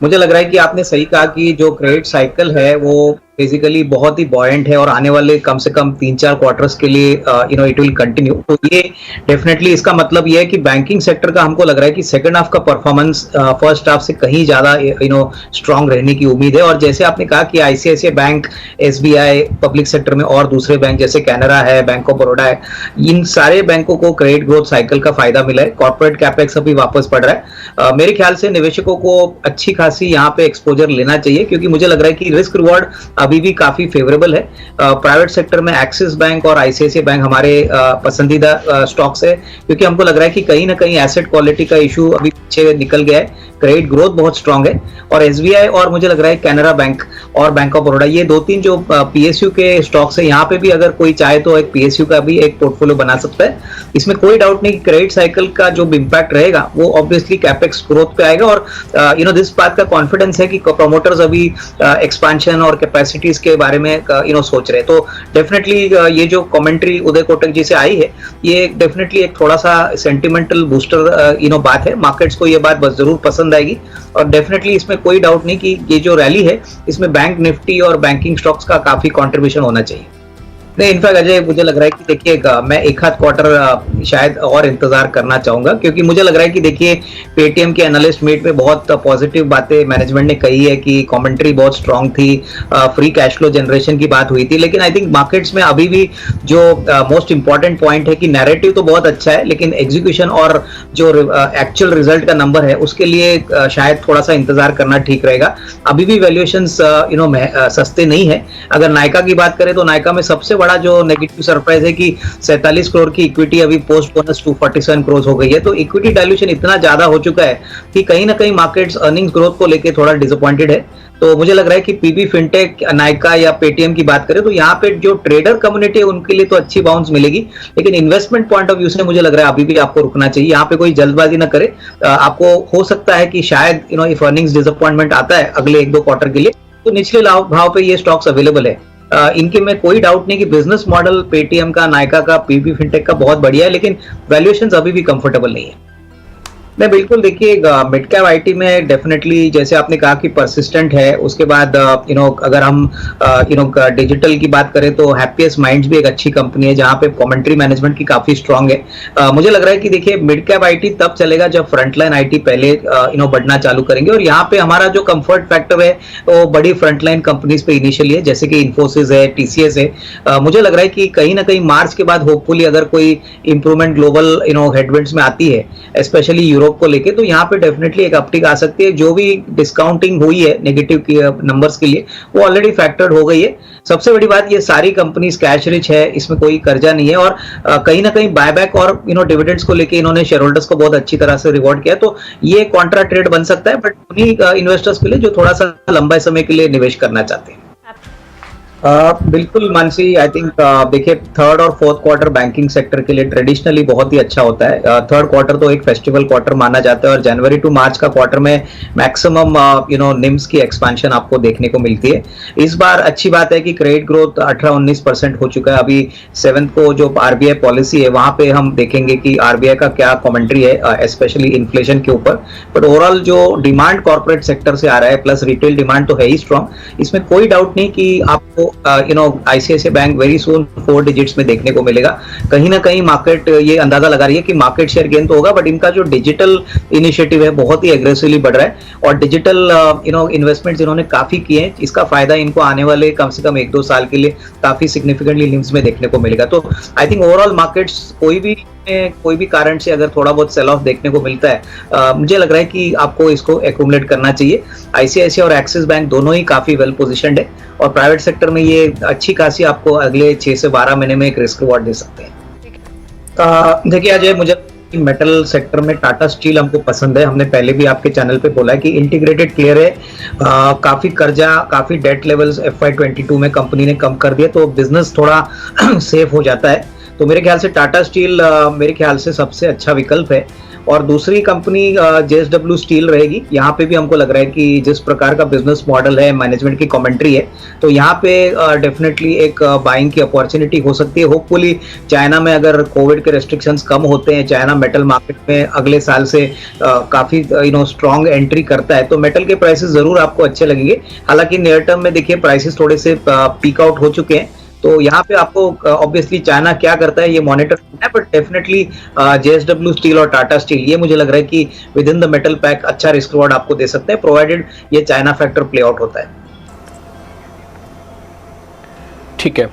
मुझे लग रहा है कि आपने सही कहा कि जो क्रेडिट साइकिल है वो बेसिकली बहुत ही बॉयंट है और आने वाले कम से कम 3-4 क्वार्टर्स के लिए इट विल कंटिन्यू। तो ये डेफिनेटली इसका मतलब ये है कि बैंकिंग सेक्टर का हमको लग रहा है कि सेकंड हाफ का परफॉर्मेंस फर्स्ट हाफ से कहीं ज्यादा स्ट्रांग रहने की उम्मीद है। और जैसे आपने कहा कि ICICI bank, SBI public sector में और दूसरे बैंक जैसे कैनरा है, बैंक ऑफ बड़ौदा है, इन सारे बैंकों को क्रेडिट ग्रोथ साइकिल का फायदा मिला है। कॉर्पोरेट कैपेक्स अभी वापस बढ़ रहा है। मेरे ख्याल से निवेशकों को अच्छी खासी यहाँ पे एक्सपोजर लेना चाहिए क्योंकि मुझे लग रहा है कि रिस्क रिवॉर्ड अभी भी काफी फेवरेबल है। प्राइवेट सेक्टर में एक्सिस बैंक और आईसीआईसीआई बैंक हमारे पसंदीदा स्टॉक्स है क्योंकि हमको लग रहा है कि कहीं ना कहीं एसेट क्वालिटी का इशू अभी पीछे निकल गया है, क्रेडिट ग्रोथ बहुत स्ट्रांग है। और एसबीआई और मुझे लग रहा है कैनरा बैंक और बैंक ऑफ बड़ौदा, ये 2-3 जो पीएसयू के स्टॉक्स है, यहाँ पे भी अगर कोई चाहे तो एक पीएसयू का भी एक पोर्टफोलियो बना सकता है। इसमें कोई डाउट नहीं कि क्रेडिट साइकिल का जो इम्पैक्ट रहेगा वो ऑब्वियसली कैपेक्स ग्रोथ पे आएगा। और दिस बात का कॉन्फिडेंस है कि प्रमोटर्स अभी एक्सपेंशन और कैपेसिटीज के बारे में सोच रहे हैं। तो डेफिनेटली ये जो कमेंट्री उदय कोटक जी से आई है, ये डेफिनेटली एक थोड़ा सा सेंटिमेंटल बूस्टर बात है। मार्केट्स को ये बात बस जरूर पसंद आएगी और डेफिनेटली इसमें कोई डाउट नहीं कि ये जो रैली है इसमें बैंक निफ्टी और बैंकिंग स्टॉक्स का काफी कंट्रीब्यूशन होना चाहिए। नहीं, इनफैक्ट अजय मुझे लग रहा है कि देखिए मैं एक आध क्वार्टर शायद और इंतजार करना चाहूंगा क्योंकि मुझे लग रहा है कि देखिए पेटीएम के एनालिस्ट मीट में बहुत पॉजिटिव बातें मैनेजमेंट ने कही है कि कमेंट्री बहुत स्ट्रांग थी, फ्री कैश फ्लो जनरेशन की बात हुई थी। लेकिन आई थिंक मार्केट्स में अभी भी जो मोस्ट इंपॉर्टेंट पॉइंट है कि नैरेटिव तो बहुत अच्छा है लेकिन एग्जीक्यूशन और जो एक्चुअल रिजल्ट का नंबर है उसके लिए शायद थोड़ा सा इंतजार करना ठीक रहेगा। अभी भी वैल्यूएशंस सस्ते नहीं है। अगर नायका की बात करें तो नायका में सबसे बड़ा जो नेगेटिव सरप्राइज है कि 47 करोड़ की इक्विटी अभी पोस्ट बोनस 247 करोड़ हो गई है। तो इक्विटी डायल्यूशन इतना ज्यादा हो चुका है कि कहीं ना कहीं मार्केट्स अर्निंग्स ग्रोथ को लेके थोड़ा डिसअपॉइंटेड है। तो मुझे लग रहा है कि पीबी फिनटेक, नायका या पेटीएम की बात करें तो यहाँ पे जो ट्रेडर कम्युनिटी है उनके लिए तो अच्छी बाउंस मिलेगी, लेकिन इन्वेस्टमेंट पॉइंट ऑफ व्यू से मुझे लग रहा है अभी भी आपको रुकना चाहिए। यहाँ पे कोई जल्दबाजी ना करे। आपको हो सकता है कि शायद इफ अर्निंग्स डिसअपॉइंटमेंट आता है अगले 1-2 क्वार्टर के लिए तो निचले भाव पे ये स्टॉक्स अवेलेबल है। इनके में कोई डाउट नहीं कि बिजनेस मॉडल पेटीएम का, नायका का, पीबी फिनटेक का बहुत बढ़िया है, लेकिन वैल्यूएशंस अभी भी कंफर्टेबल नहीं है। नहीं, बिल्कुल देखिए मिड कैप आईटी में डेफिनेटली जैसे आपने कहा कि परसिस्टेंट है। उसके बाद अगर हम डिजिटल की बात करें तो हैप्पीएस्ट माइंड्स भी एक अच्छी कंपनी है जहां पे कमेंट्री मैनेजमेंट की काफी स्ट्रांग है। मुझे लग रहा है कि देखिए मिड कैप आईटी तब चलेगा जब फ्रंटलाइन आईटी पहले बढ़ना चालू करेंगे और यहाँ पे हमारा जो कंफर्ट फैक्टर है वो बड़ी फ्रंटलाइन कंपनीज पे इनिशियली है जैसे कि इन्फोसिस है, टीसीएस है। मुझे लग रहा है कि कहीं ना कहीं मार्च के बाद होपफुली अगर कोई इंप्रूवमेंट ग्लोबल हेडविंड्स में आती है स्पेशली यूरोप को लेके तो यहाँ पे डेफिनेटली एक अपटिक आ सकती है। जो भी डिस्काउंटिंग हुई है नेगेटिव नंबर्स के लिए वो ऑलरेडी फैक्टर्ड हो गई है। सबसे बड़ी बात ये सारी कंपनीज कैश रिच है, इसमें कोई कर्जा नहीं है और कहीं ना कहीं बायबैक और डिविडेंड्स को लेके इन्होंने शेयर होल्डर्स को बहुत अच्छी तरह से रिवॉर्ड किया। तो ये कॉन्ट्रा ट्रेड बन सकता है बट उन्हीं इन्वेस्टर्स के लिए जो थोड़ा सा लंबे समय के लिए निवेश करना चाहते हैं। बिल्कुल मानसी, आई थिंक देखिए थर्ड और फोर्थ क्वार्टर बैंकिंग सेक्टर के लिए ट्रेडिशनली बहुत ही अच्छा होता है। थर्ड क्वार्टर तो एक फेस्टिवल क्वार्टर माना जाता है और जनवरी टू मार्च का क्वार्टर में मैक्सिमम निम्स की एक्सपेंशन आपको देखने को मिलती है। इस बार अच्छी बात है कि क्रेडिट ग्रोथ 18-19% हो चुका है। अभी 7th को जो आरबीआई पॉलिसी है वहां पे हम देखेंगे कि आरबीआई का क्या कमेंट्री है स्पेशली इन्फ्लेशन के ऊपर। बट ओवरऑल जो डिमांड कॉर्पोरेट सेक्टर से आ रहा है प्लस रिटेल डिमांड तो है ही स्ट्रॉन्ग, इसमें कोई डाउट नहीं कि आपको ICICI bank very soon 4 digits में देखने को मिलेगा। कहीं ना कहीं मार्केट ये अंदाजा लगा रही है कि मार्केट शेयर गेन तो होगा बट इनका जो डिजिटल इनिशिएटिव है बहुत ही एग्रेसिवली बढ़ रहा है और डिजिटल इन्वेस्टमेंट्स इन्होंने काफी किए हैं। इसका फायदा इनको आने वाले कम से कम 1-2 साल के लिए काफी सिग्निफिकेंटली निम्स में देखने को मिलेगा। तो आई थिंक ओवरऑल मार्केट्स कोई भी कारण से अगर थोड़ा बहुत सेल ऑफ देखने को मिलता है मुझे लग रहा है कि आपको इसको एक्यूमुलेट करना चाहिए। आईसीआईसीआई और एक्सिस बैंक दोनों ही काफी वेल पोजीशनड है और प्राइवेट सेक्टर में ये अच्छी खासी आपको अगले 6 से 12 महीने में एक रिस्क रिवॉर्ड दे सकते हैं। देखिए अजय, मुझे मेटल सेक्टर में टाटा स्टील हमको पसंद है। हमने पहले भी आपके चैनल पे बोला है कि इंटीग्रेटेड क्लियर है, काफी कर्जा, काफी डेट लेवल्स FY22 में कंपनी ने कम कर दिया तो बिजनेस थोड़ा सेफ हो जाता है। तो मेरे ख्याल से टाटा स्टील मेरे ख्याल से सबसे अच्छा विकल्प है और दूसरी कंपनी जेएसडब्ल्यू स्टील रहेगी। यहाँ पे भी हमको लग रहा है कि जिस प्रकार का बिजनेस मॉडल है, मैनेजमेंट की कमेंट्री है, तो यहाँ पे डेफिनेटली एक बाइंग की अपॉर्चुनिटी हो सकती है। होपफुली चाइना में अगर कोविड के रेस्ट्रिक्शंस कम होते हैं, चाइना मेटल मार्केट में अगले साल से काफी स्ट्रॉन्ग एंट्री करता है, तो मेटल के प्राइसेस जरूर आपको अच्छे लगेंगे। हालांकि नियर टर्म में देखिए प्राइसेस थोड़े से पीक आउट हो चुके हैं, तो यहाँ पे आपको ऑब्वियसली चाइना क्या करता है ये मॉनिटर करना है, बट डेफिनेटली जेएसडब्ल्यू स्टील और टाटा स्टील ये मुझे लग रहा है कि with in the metal pack अच्छा रिस्क रिवॉर्ड आपको दे सकते हैं, प्रोवाइडेड ये चाइना फैक्टर प्ले आउट होता है। ठीक है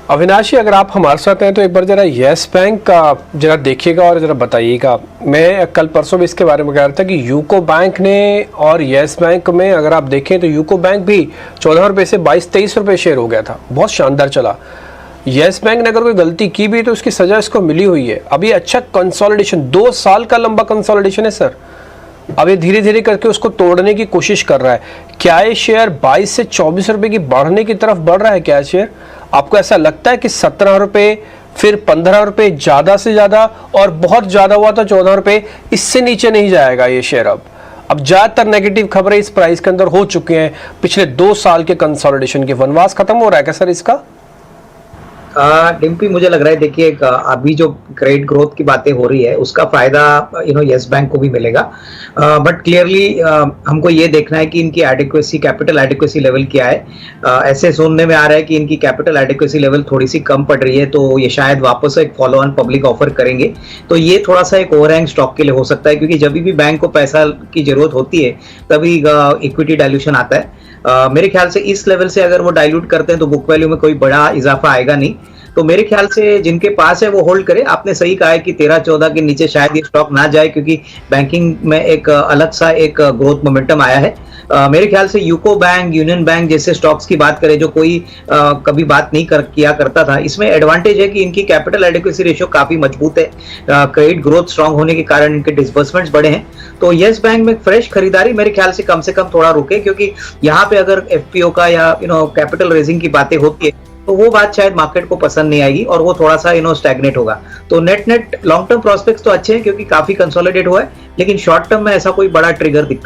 अविनाश जी, अगर आप हमारे साथ हैं तो एक बार जरा येस बैंक का जरा देखिएगा और जरा बताइएगा। मैं कल परसों भी इसके बारे में कह रहा था कि यूको बैंक ने और येस बैंक में अगर आप देखें तो यूको बैंक भी 14 रुपये से 22-23 रुपये शेयर हो गया था, बहुत शानदार चला। येस बैंक ने अगर कोई गलती की भी तो उसकी सजा इसको मिली हुई है। अभी अच्छा कंसोलिडेशन, 2 साल का लंबा कंसोलिडेशन है सर। अब ये धीरे धीरे करके उसको तोड़ने की कोशिश कर रहा है। क्या ये शेयर 22 से 24 रुपए की बढ़ने की तरफ बढ़ रहा है? क्या शेयर आपको ऐसा लगता है कि 17 रुपए, फिर 15 रुपए, ज्यादा से ज्यादा और बहुत ज्यादा हुआ तो 14 रुपए, इससे नीचे नहीं जाएगा ये शेयर? अब ज्यादातर नेगेटिव खबरें इस प्राइस के अंदर हो चुकी हैं। पिछले 2 साल के कंसोलिडेशन के वनवास खत्म हो रहा है क्या सर इसका? डिम्पी, मुझे लग रहा है देखिए अभी जो क्रेडिट ग्रोथ की बातें हो रही है उसका फायदा येस बैंक को भी मिलेगा, बट क्लियरली हमको ये देखना है कि इनकी एडिक्वेसी, कैपिटल एडिक्वेसी लेवल क्या है। ऐसे सुनने में आ रहा है कि इनकी कैपिटल एडिक्वेसी लेवल थोड़ी सी कम पड़ रही है, तो ये शायद वापस एक फॉलो ऑन पब्लिक ऑफर करेंगे। तो ये थोड़ा सा एक ओवरहैंग स्टॉक के लिए हो सकता है, क्योंकि जब भी बैंक को पैसा की जरूरत होती है तभी इक्विटी डायल्यूशन आता है। मेरे ख्याल से इस लेवल से अगर वो डाइल्यूट करते हैं तो बुक वैल्यू में कोई बड़ा इजाफा आएगा नहीं। तो मेरे ख्याल से जिनके पास है वो होल्ड करे। आपने सही कहा है कि 13-14 के नीचे शायद ये स्टॉक ना जाए, क्योंकि बैंकिंग में एक अलग सा एक ग्रोथ मोमेंटम आया है। मेरे ख्याल से यूको बैंक, यूनियन बैंक जैसे स्टॉक्स की बात करें जो कोई कभी बात नहीं किया करता था, इसमें एडवांटेज है कि इनकी कैपिटल एडिक्वेसी रेशियो काफी मजबूत है। क्रेडिट ग्रोथ स्ट्रांग होने के कारण इनके डिसबर्समेंट्स बढ़े हैं। तो येस बैंक में फ्रेश खरीदारी मेरे ख्याल से कम थोड़ा रुके, क्योंकि यहाँ पे अगर एफपीओ का या कैपिटल रेजिंग की बातें होती है तो वो बात शायद मार्केट को पसंद नहीं आएगी और वो थोड़ा सा स्टैग्नेट होगा। तो नेट लॉन्ग टर्म प्रोस्पेक्ट्स तो अच्छे हैं क्योंकि काफी कंसोलिडेट हुआ है, लेकिन शॉर्ट टर्म में ऐसा कोई बड़ा ट्रिगर दिखता